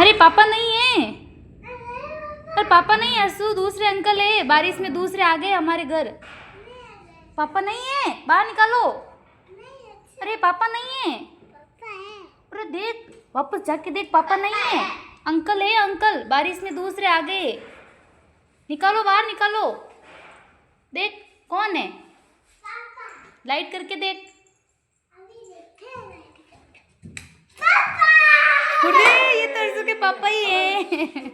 अरे पापा नहीं है। पर पापा नहीं है असू, दूसरे अंकल है। बारिश में दूसरे आ गए हमारे घर। पापा नहीं है, बाहर निकालो। अरे पापा नहीं है। अरे देख, वापस जाके देख, पापा नहीं है। अंकल है अंकल, बारिश में दूसरे आ गए। निकालो, बाहर निकालो। देख कौन है, लाइट करके देख। अरे ये तो अर्जू के पापा ही है।